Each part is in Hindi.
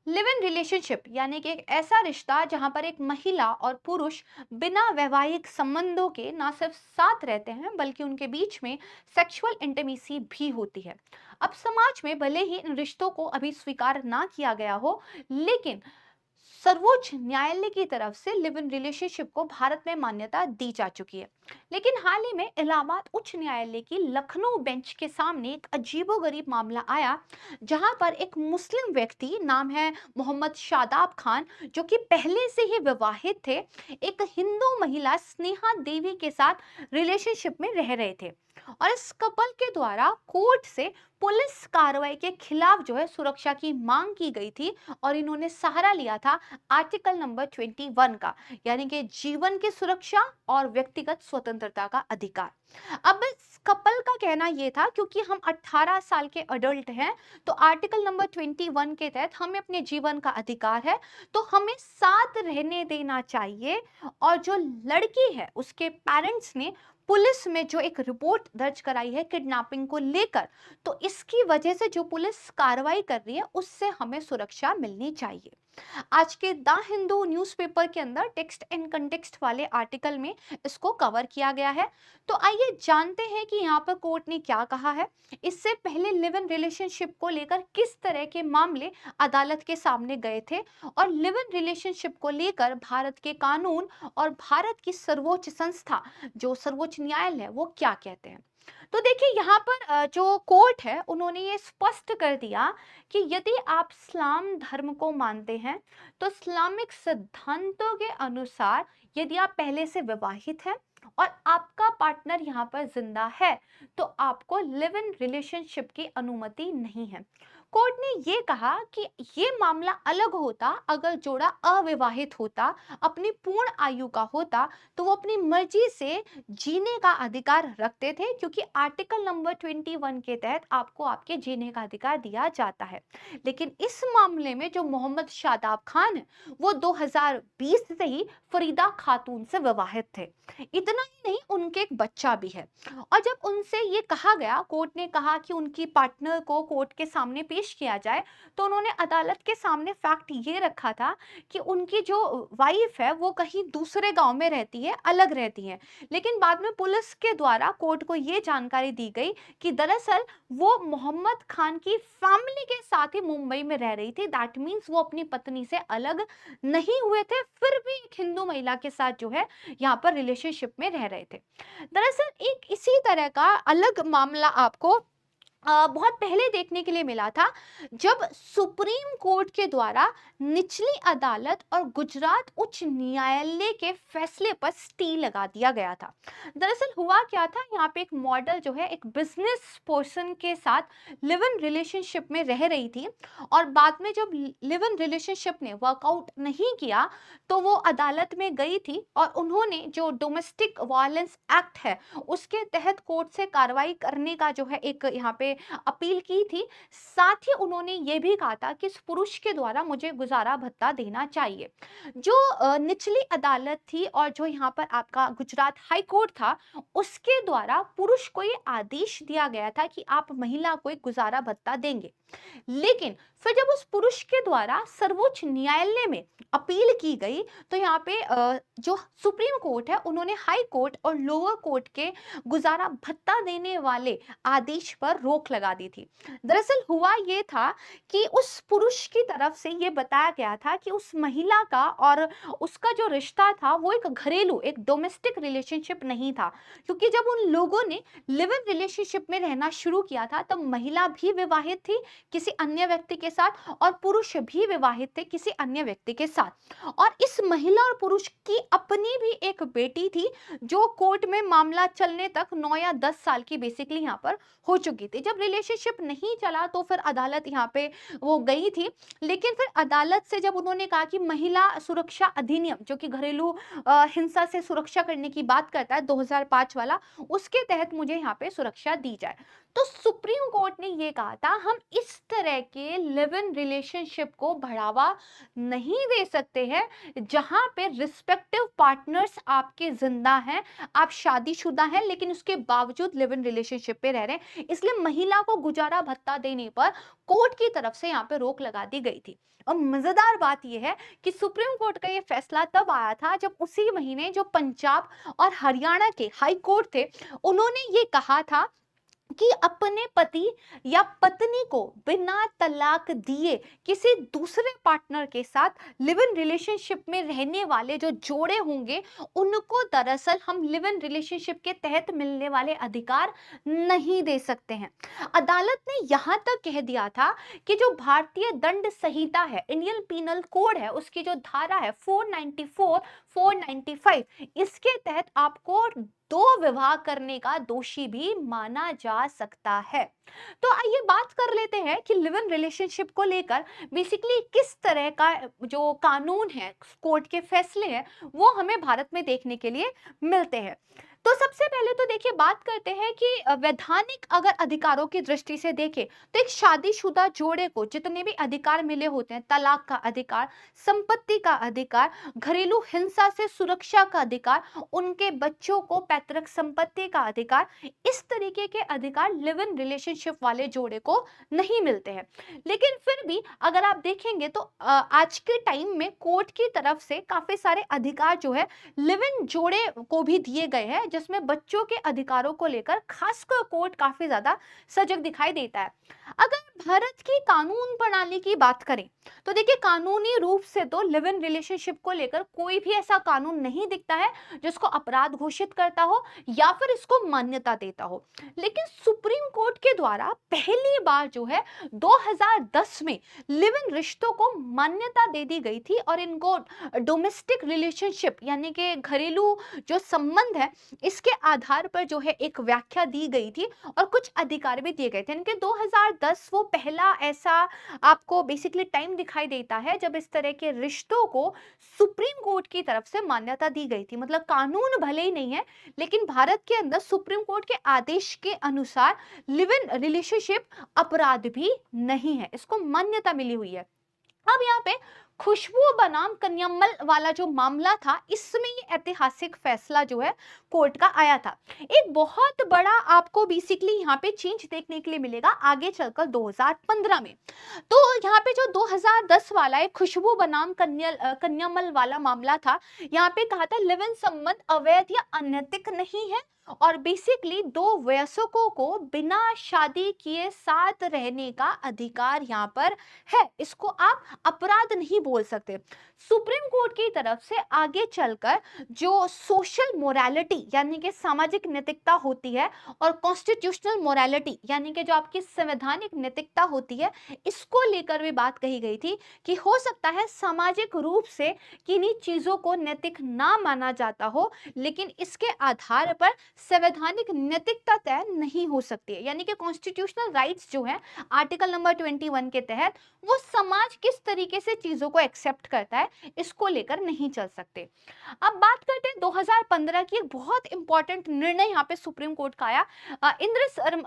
लिव इन रिलेशनशिप यानी कि एक ऐसा रिश्ता जहां पर एक महिला और पुरुष बिना वैवाहिक संबंधों के ना सिर्फ साथ रहते हैं बल्कि उनके बीच में सेक्सुअल इंटीमेसी भी होती है। अब समाज में भले ही इन रिश्तों को अभी स्वीकार ना किया गया हो, लेकिन सर्वोच्च न्यायालय की तरफ से लिव इन रिलेशनशिप को भारत में मान्यता दी जा चुकी है। लेकिन हाल ही में इलाहाबाद उच्च न्यायालय की लखनऊ बेंच के सामने एक अजीबोगरीब मामला आया, जहां पर एक मुस्लिम व्यक्ति, नाम है मोहम्मद शादाब खान, जो कि पहले से ही विवाहित थे, एक हिंदू महिला स्नेहा देवी के साथ रिलेशनशिप में रह रहे थे। और इस कपल के द्वारा कोर्ट से पुलिस कार्रवाई के खिलाफ जो है सुरक्षा की मांग की गई थी, और इन्होंने सहारा लिया था आर्टिकल नंबर 21 का, यानी कि जीवन की सुरक्षा और व्यक्तिगत स्वतंत्रता का अधिकार। अब इस कपल का कहना यह था, क्योंकि हम 18 साल के अडल्ट हैं, तो आर्टिकल नंबर 21 के तहत हमें अपने जीवन का अधिकार है, तो हमें साथ रहने देना चाहिए। और जो लड़की है उसके पेरेंट्स ने पुलिस में जो एक रिपोर्ट दर्ज कराई है किडनैपिंग को लेकर, तो इसकी वजह से जो पुलिस कार्रवाई कर रही है उससे हमें सुरक्षा मिलनी चाहिए। आज के द हिंदू न्यूज़पेपर के अंदर टेक्स्ट एंड कंटेक्स्ट वाले आर्टिकल में इसको कवर किया गया है। तो आइए जानते हैं कि यहाँ पर कोर्ट ने क्या कहा है। इससे पहले लिव इन रिलेशनशिप को लेकर किस तरह के मामले अदालत के सामने गए थे, और लिव इन रिलेशनशिप को लेकर भारत के कानून और भारत की सर्वोच्च संस्था जो सर्वोच्च न्यायालय है वो क्या कहते हैं। तो देखिए, यहाँ पर जो कोर्ट है उन्होंने ये स्पष्ट कर दिया कि यदि आप इस्लाम धर्म को मानते हैं, तो इस्लामिक सिद्धांतों के अनुसार यदि आप पहले से विवाहित हैं और आपका पार्टनर यहाँ पर जिंदा है, तो आपको लिव इन रिलेशनशिप की अनुमति नहीं है। कोर्ट ने ये कहा कि ये मामला अलग होता अगर जोड़ा अविवाहित होता, अपनी पूर्ण आयु का होता, तो वो अपनी मर्जी से जीने का अधिकार रखते थे, क्योंकि आर्टिकल नंबर 21 के तहत आपको आपके जीने का अधिकार दिया जाता है। लेकिन इस मामले में जो मोहम्मद शादाब खान है, वो 2020 से ही फरीदा खातून से विवाहित थे। इतना ही नहीं, उनके एक बच्चा भी है। और जब उनसे ये कहा गया, कोर्ट ने कहा कि उनकी पार्टनर को कोर्ट के सामने पेश किया जाए, तो उन्होंने अदालत के सामने फैक्ट ये रखा था कि उनकी जो वाइफ है वो कहीं दूसरे गांव में रहती है, अलग रहती है। लेकिन बाद में पुलिस के द्वारा कोर्ट को ये जानकारी दी गई कि दरअसल वो मोहम्मद खान की फैमिली के साथ ही मुंबई में रह रही थी। दैट मीन्स वो अपनी पत्नी से अलग नहीं हुए थे, फिर भी एक हिंदू महिला के साथ जो है यहाँ पर रिलेशनशिप में रह रहे थे। दरअसल एक इसी तरह का अलग मामला आपको बहुत पहले देखने के लिए मिला था, जब सुप्रीम कोर्ट के द्वारा निचली अदालत और गुजरात उच्च न्यायालय के फैसले पर स्टे लगा दिया गया था। दरअसल हुआ क्या था, यहाँ पे एक मॉडल जो है एक बिजनेस पर्सन के साथ लिव इन रिलेशनशिप में रह रही थी, और बाद में जब लिव इन रिलेशनशिप ने वर्कआउट नहीं किया, तो वो अदालत में गई थी और उन्होंने जो डोमेस्टिक वायलेंस एक्ट है उसके तहत कोर्ट से कार्रवाई करने का जो है एक यहाँ पे अपील की थी। साथ ही उन्होंने ये भी कहा था कि इस पुरुष के द्वारा मुझे गुजारा भत्ता देना चाहिए। जो निचली अदालत थी और जो यहाँ पर आपका गुजरात हाई कोर्ट था, उसके द्वारा पुरुष को ये आदेश दिया गया था कि आप महिला को एक गुजारा भत्ता देंगे। लेकिन फिर जब उस पुरुष के द्वारा सर्वोच्च न्यायालय में अपील की गई, तो यहाँ पे जो सुप्रीम कोर्ट है उन्होंने हाई कोर्ट और लोअर कोर्ट के गुजारा भत्ता देने वाले आदेश पर रोक लगा दी थी। दरअसल हुआ ये था कि उस पुरुष की तरफ से ये बताया गया था कि उस महिला का और उसका जो रिश्ता था वो एक घरेलू, एक डोमेस्टिक रिलेशनशिप नहीं था, क्योंकि जब उन लोगों ने लिव इन रिलेशनशिप में रहना शुरू किया था तब महिला भी विवाहित थी किसी अन्य व्यक्ति के साथ, और पुरुष भी विवाहित थे किसी अन्य व्यक्ति के साथ। और इस महिला और पुरुष की अपनी भी एक बेटी थी, जो कोर्ट में मामला चलने तक 9 या 10 साल की बेसिकली यहाँ पर हो चुकी थी। जब रिलेशनशिप नहीं चला तो फिर अदालत यहाँ पे वो गई थी, लेकिन फिर अदालत से जब उन्होंने कहा कि महिला सुरक्षा अधिनियम जो कि घरेलू हिंसा से सुरक्षा करने की बात करता है 2005 वाला, उसके तहत मुझे यहाँ पे सुरक्षा दी जाए, तो सुप्रीम कोर्ट ने ये कहा था हम इस तरह के लिव इन रिलेशनशिप को बढ़ावा नहीं दे सकते हैं जहां पे रिस्पेक्टिव पार्टनर्स आपके जिंदा हैं, आप शादीशुदा हैं लेकिन उसके बावजूद लिव इन रिलेशनशिप पे रह रहे हैं। इसलिए महिला को गुजारा भत्ता देने पर कोर्ट की तरफ से यहाँ पे रोक लगा दी गई थी। और मजेदार बात यह है कि सुप्रीम कोर्ट का ये फैसला तब आया था जब उसी महीने जो पंजाब और हरियाणा के हाई कोर्ट थे, उन्होंने ये कहा था कि अपने पति या पत्नी को बिना तलाक दिए किसी दूसरे पार्टनर के साथ लिव इन रिलेशनशिप में रहने वाले जो जोड़े होंगे, उनको दरअसल हम लिव इन रिलेशनशिप के तहत मिलने वाले अधिकार नहीं दे सकते हैं। अदालत ने यहां तक कह दिया था कि जो भारतीय दंड संहिता है, इंडियन पीनल कोड है, उसकी जो धारा है 494 495, इसके तहत आपको दो विवाह करने का दोषी भी माना जा सकता है। तो आइए बात कर लेते हैं कि लिव इन रिलेशनशिप को लेकर बेसिकली किस तरह का जो कानून है, कोर्ट के फैसले हैं, वो हमें भारत में देखने के लिए मिलते हैं। तो सबसे पहले तो देखिए बात करते हैं कि वैधानिक अगर अधिकारों की दृष्टि से देखें तो एक शादीशुदा जोड़े को जितने भी अधिकार मिले होते हैं, तलाक का अधिकार, संपत्ति का अधिकार, घरेलू हिंसा से सुरक्षा का अधिकार, उनके बच्चों को पैतृक संपत्ति का अधिकार, इस तरीके के अधिकार लिव इन रिलेशनशिप वाले जोड़े को नहीं मिलते हैं। लेकिन फिर भी अगर आप देखेंगे तो आज के टाइम में कोर्ट की तरफ से काफी सारे अधिकार जो है लिव इन जोड़े को भी दिए गए हैं, जिसमें बच्चों के अधिकारों को लेकर खासकर कोर्ट काफी ज्यादा सजग दिखाई देता है। अगर भारत की कानून प्रणाली की बात करें तो देखिए कानूनी रूप से तो लिव इन रिलेशनशिप को लेकर कोई भी ऐसा कानून नहीं दिखता है जिसको अपराध घोषित करता हो या फिर इसको मान्यता देता हो। लेकिन सुप्रीम कोर्ट के द्वारा पहली बार जो है 2010 में लिव इन रिश्तों को मान्यता दे दी गई थी और इनको डोमेस्टिक रिलेशनशिप यानी कि घरेलू जो संबंध है, इसके आधार पर जो है एक व्याख्या दी गई थी और कुछ अधिकार भी दिए गए थे। इनके 2010 वो पहला ऐसा आपको बेसिकली टाइम दिखाई देता है जब इस तरह के रिश्तों को सुप्रीम कोर्ट की तरफ से मान्यता दी गई थी। मतलब कानून भले ही नहीं है लेकिन भारत के अंदर सुप्रीम कोर्ट के आदेश के अनुसार लिव इन रिलेशनशिप अपराध भी नहीं है, इसको मान्यता मिली हुई है। अब यहाँ पे खुशबू बनाम कन्यामल वाला जो मामला था, इसमें ये ऐतिहासिक फैसला जो है कोर्ट का आया था। एक बहुत बड़ा आपको बेसिकली यहाँ पे चेंज देखने के लिए मिलेगा आगे चलकर 2015 में। तो यहाँ पे जो 2010 वाला है खुशबू बनाम कन्यामल वाला मामला था, यहाँ पे कहा था लिव इन संबंध अवैध या अनैतिक नहीं है और बेसिकली दो वयस्कों को बिना शादी किए साथ रहने का अधिकार यहाँ पर है, इसको आप अपराध नहीं बोल सकते। सुप्रीम कोर्ट की तरफ से आगे चलकर जो सोशल मोरालिटी यानी कि सामाजिक नैतिकता होती है और कॉन्स्टिट्यूशनल मोरालिटी यानी कि जो आपकी संवैधानिक नैतिकता होती है, इसको लेकर भी बात कही गई थी कि हो सकता है सामाजिक रूप से किन्हीं चीजों को नैतिक ना माना जाता हो, लेकिन इसके आधार पर संवैधानिक नैतिकता तय नहीं हो सकती है। यानी कि कॉन्स्टिट्यूशनल राइट्स जो है आर्टिकल नंबर 21 के तहत वो समाज किस तरीके से चीजों को एक्सेप्ट करता है, इसको लेकर नहीं चल सकते। अब बात करते हैं 2015 की, एक बहुत इंपॉर्टेंट निर्णय यहाँ पे सुप्रीम कोर्ट का आया,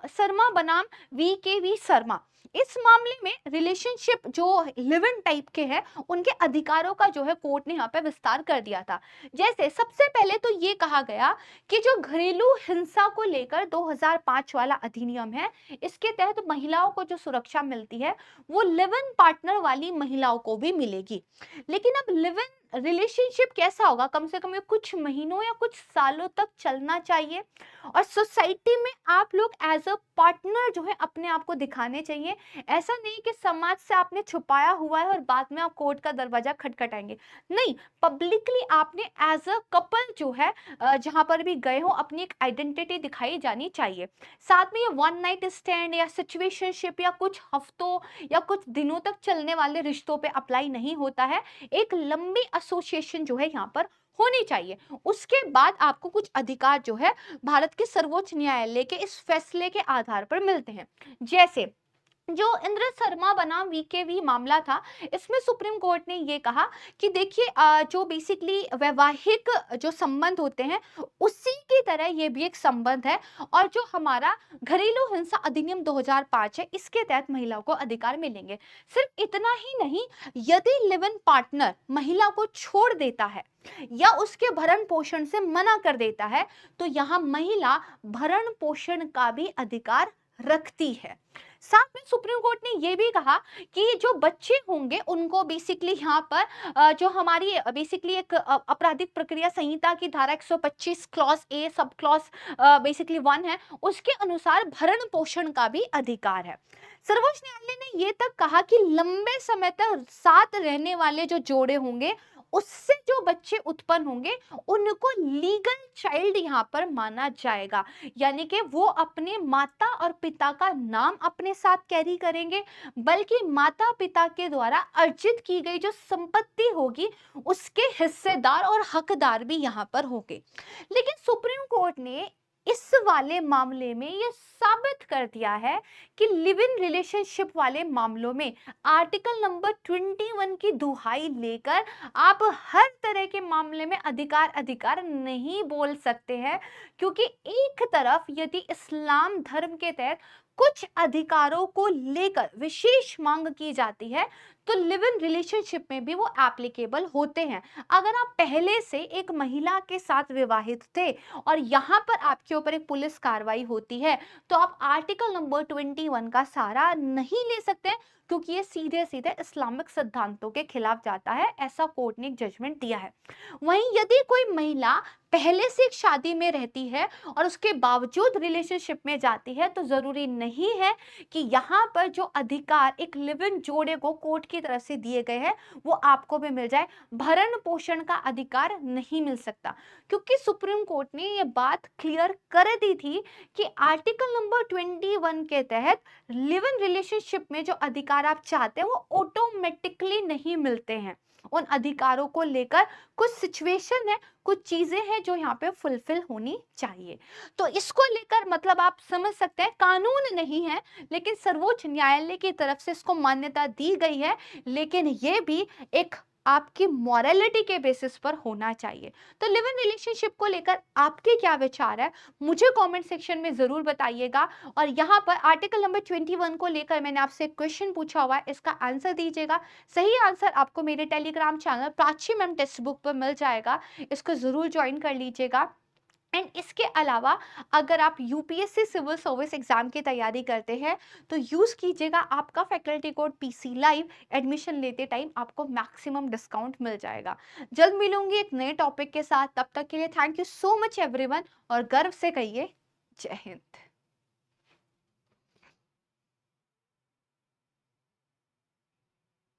शर्मा बनाम वी शर्मा। इस मामले में रिलेशनशिप जो लिव इन टाइप के हैं उनके अधिकारों का जो है कोर्ट ने यहाँ पे विस्तार कर दिया था। जैसे सबसे पहले तो ये कहा गया कि जो घरेलू हिंसा को लेकर 2005 वाला अधिनियम है, इसके तहत महिलाओं को जो सुरक्षा मिलती है वो लिव इन पार्टनर वाली महिलाओं को भी मिलेगी। लेकिन अब लिव इन रिलेशनशिप कैसा होगा, कम से कम ये कुछ महीनों या कुछ सालों तक चलना चाहिए और सोसाइटी में आप लोग एज अ पार्टनर जो है अपने आप को दिखाने चाहिए। ऐसा नहीं कि समाज से आपने छुपाया हुआ है और बाद में आप कोर्ट का दरवाजा खटखटाएंगे, नहीं, पब्लिकली आपने एज अ कपल जो है जहां पर भी गए हो अपनी एक आइडेंटिटी दिखाई जानी चाहिए। साथ में ये वन नाइट स्टैंड या सिचुएशनशिप या कुछ हफ्तों या कुछ दिनों तक चलने वाले रिश्तों पे अप्लाई नहीं होता है, एक लंबी एसोसिएशन जो है यहाँ पर होनी चाहिए। उसके बाद आपको कुछ अधिकार जो है भारत के सर्वोच्च न्यायालय के इस फैसले के आधार पर मिलते हैं। जैसे जो इंद्र शर्मा बनाम वीकेवी मामला था, इसमें सुप्रीम कोर्ट ने ये कहा कि देखिए जो बेसिकली वैवाहिक जो संबंध होते हैं, उसी की तरह ये भी एक संबंध है, और जो हमारा घरेलू हिंसा अधिनियम 2005 है, इसके तहत महिलाओं को अधिकार मिलेंगे। सिर्फ इतना ही नहीं, यदि लिव इन पार्टनर महिला को छोड़ देता है या उसके भरण पोषण से मना कर देता है, तो यहाँ महिला भरण पोषण का भी अधिकार रखती है। साथ में सुप्रीम कोर्ट ने यह भी कहा कि जो बच्चे होंगे उनको बेसिकली यहाँ पर जो हमारी बेसिकली एक आपराधिक प्रक्रिया संहिता की धारा 125 clause A sub clause basically 1 है, उसके अनुसार भरण पोषण का भी अधिकार है। सर्वोच्च न्यायालय ने यह तक कहा कि लंबे समय तक साथ रहने वाले जो जोड़े होंगे, उससे जो बच्चे उत्पन्न होंगे, उनको लीगल चाइल्ड यहाँ पर माना जाएगा। यानी कि वो अपने माता और पिता का नाम अपने साथ कैरी करेंगे, बल्कि माता पिता के द्वारा अर्जित की गई जो संपत्ति होगी, उसके हिस्सेदार और हकदार भी यहाँ पर होंगे। लेकिन सुप्रीम कोर्ट ने इस वाले मामले में ये साबित कर दिया है कि लिव इन रिलेशनशिप वाले मामलों में आर्टिकल नंबर 21 की दुहाई लेकर आप हर तरह के मामले में अधिकार अधिकार नहीं बोल सकते हैं, क्योंकि एक तरफ यदि इस्लाम धर्म के तहत कुछ अधिकारों को लेकर विशेष मांग की जाती है, तो लिव इन रिलेशनशिप में भी वो एप्लीकेबल होते हैं। अगर आप पहले से एक महिला के साथ विवाहित थे और यहाँ पर आपके ऊपर एक पुलिस कार्रवाई होती है, तो आप आर्टिकल नंबर 21 का सहारा नहीं ले सकते, क्योंकि ये सीधे सीधे इस्लामिक सिद्धांतों के खिलाफ जाता है, ऐसा कोर्ट ने एक जजमेंट दिया है। वहीं यदि कोई महिला पहले से एक शादी में रहती है और उसके बावजूद रिलेशनशिप में जाती है, तो जरूरी नहीं है कि यहाँ पर जो अधिकार एक लिव इन जोड़े को कोर्ट की तरफ से दिए गए हैं, वो आपको भी मिल जाए। भरण पोषण का अधिकार नहीं मिल सकता, क्योंकि सुप्रीम कोर्ट ने ये बात क्लियर कर दी थी कि आर्टिकल नंबर 21 के तहत लिव इन रिलेशनशिप में जो अधिकार आप चाहते हैं, वो ऑटोमेटिकली नहीं मिलते हैं। उन अधिकारों को लेकर कुछ सिचुएशन है, कुछ चीजें हैं जो यहाँ पे फुलफिल होनी चाहिए। तो इसको लेकर मतलब आप समझ सकते हैं, कानून नहीं है, लेकिन सर्वोच्च न्यायालय की तरफ से इसको मान्यता दी गई है, लेकिन ये भी एक आपकी मॉरलिटी के बेसिस पर होना चाहिए। तो लिव इन रिलेशनशिप को लेकर आपके क्या विचार है, मुझे कमेंट सेक्शन में जरूर बताइएगा। और यहाँ पर आर्टिकल नंबर 21 को लेकर मैंने आपसे क्वेश्चन पूछा हुआ है, इसका आंसर दीजिएगा। सही आंसर आपको मेरे Telegram channel Prachi ma'am text book पर मिल जाएगा, इसको जरूर ज्वाइन कर लीजिएगा। एंड इसके अलावा अगर आप यूपीएससी सिविल सर्विस एग्जाम की तैयारी करते हैं, तो यूज कीजिएगा आपका faculty code PC live, admission लेते टाइम आपको मैक्सिमम डिस्काउंट मिल जाएगा। जल्द मिलूंगी एक नए टॉपिक के साथ, तब तक के लिए thank you so much everyone, और गर्व से कहिए जय हिंद।